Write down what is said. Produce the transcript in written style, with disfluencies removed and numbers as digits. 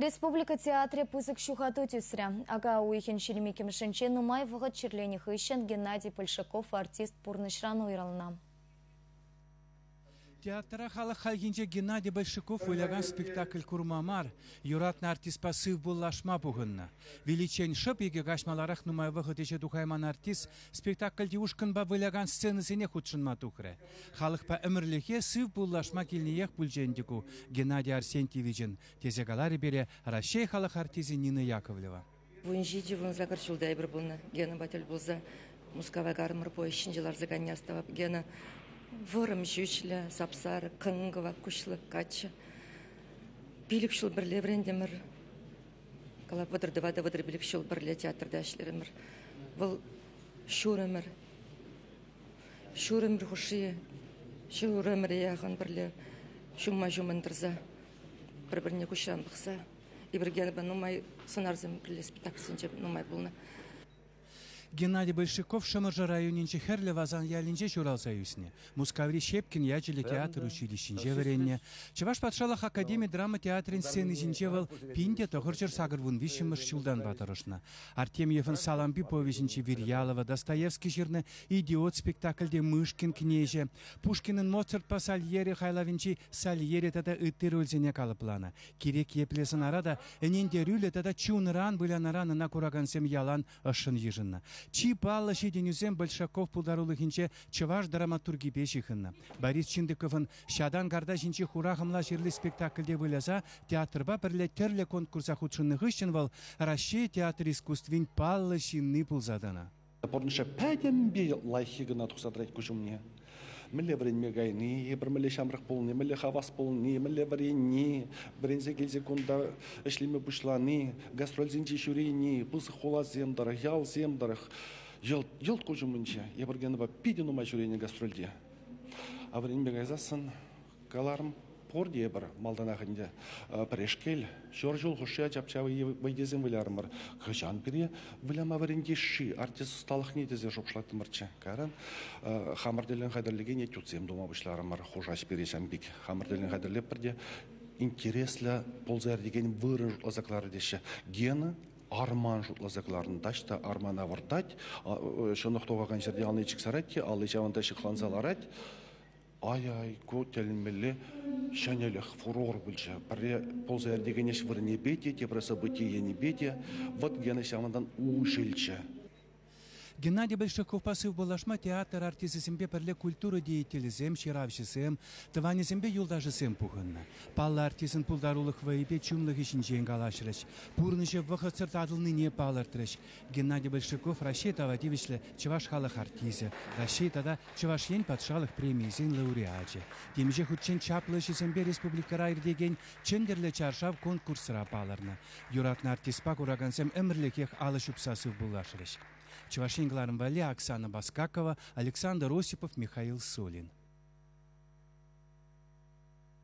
Республика театре пызык шухату тюсря. Ага уихен шелемекем шенче нумай вғыт черлених ищен Геннадий Польшаков артист пурнышран уйрална. Театра халық халгинче Геннадий Большаков ойлаган спектакль курмамар, юратна артист пасыв буллашма бугынна. Величен шып еге гашмаларах нумай вғыт еше духайман артист спектакльде ушкынба ойлаган сценысыне худшынма тухры. Халық па өмірліке сыв буллашма келнеех бүлжендіку Геннадий Арсентьевичен тезегалары бере Рашей халық артизи Нина Яковлева. Вунжиди вун загарчулдай бір бұлны. Гена батель бұлза мускава гармыр поищен жылар заганья ставап. Гена вырым жүйшілі, сапсары, қыңғыва, күшлі, качы. Билік шыл бірле бірендемір. Қалап вадыр билік шыл бірле театрда әшілерімір. Бұл шурымір. Шурымір хұши, шурымір яғын бірле. Шумма жумындырза. Бір-біріне күшан бұқса. Ибіргені ба нұмай сынарзым бірле спектакльсін жеп нұмай бұлны. Геннадий Большаков Шамыржа районинче херле вазан ялинче чуралса юсне. Мускаври Щепкин ячили театр училищинче варенне. Чеваш патшалах академии драма театрин сцены жинчевал пинде тохырчыр сагырвун вишимыш чулдан батарышна. Артемьевын Саламби повесинче Вирьялова, Достоевский жирны идиот спектакльде Мышкин кнеже. Пушкинын Моцарт по Сальере хайлавинчи Сальере тада ыттыр өлзене калыплана. Керек еплесін арада эненде рюле тада чуныран былянараны на курагансем ялан ышын ежынна. Чи палла шеденюзем Большаков пулдарулыхинче чываш драматурги бешихынна. Борис Чиндыковын шадан гарда жинче хурахымла жерлі спектакльде выляза театрба бірле терле конкурса худшынны ғышчын вал Рашей театр искусствин палла шинны пулзадана. Порныша пәдем бе лайхигына тұқсадрайт күшімне. Мілі бірінме гайны, бір мілі шамрық болны, мілі хавас болны, мілі бірінне, бірінзе келзе күнда ішлеме бұшланы, гастрользінче шүрейні, бұзы хола земдары, ял земдары, елт күшімінше, ебіргені ба пиден ұмай шүрейні гастрольде. А бірінме гайзасын, қаларым, порде бір малдан ақынде пірешкел, шор жол құшия чапчавы вайдезен вылярымыр. Қышан біре вылама варенде ши, артист ұсталық нетезе жоқшылаттымырчы. Кәрін хамырделен қадірліген етюцем дома бұшларымыр, қожаш берешен бік. Хамырделен қадірлеп бірде интереслі ползар деген выры жұтлазаклары деші. Гені арман жұтлазакларын дашта армана вырдать, шоноқтоғаған жерде аны чіксарать, алы жаванда шықланзаларать. Ай-ай, көтелінмелі шанеліх фурор бүлші. Бірі ползайыр деген еш вір не бете, тепірі событие не бете, вот гені шамандан ұшылчы. Геннадий Большаков пасыв болашма театр артисисембе перле культура деятелізем, ширавшысем, тыванесембе юлдашысем пухынна. Палла артисын пулдарулық вайбе чумлық ішін жең алашырыш. Пурнышы вғыцырт адылны не палыртырыш. Геннадий Большаков Рашей Тавадивичлі чываш халық артисі. Рашей тада чываш ен патшалық премиесен лауреачы. Демже худчен чаплышысембе республика райыр деген чендерлі чаршав конкурсыра палырны. Юратны артиспак урагансем әмірлікех алышыпсасыв булашырыш. Чувашингларын Вали, Оксана Баскакова, Александр Осипов, Михаил Солин.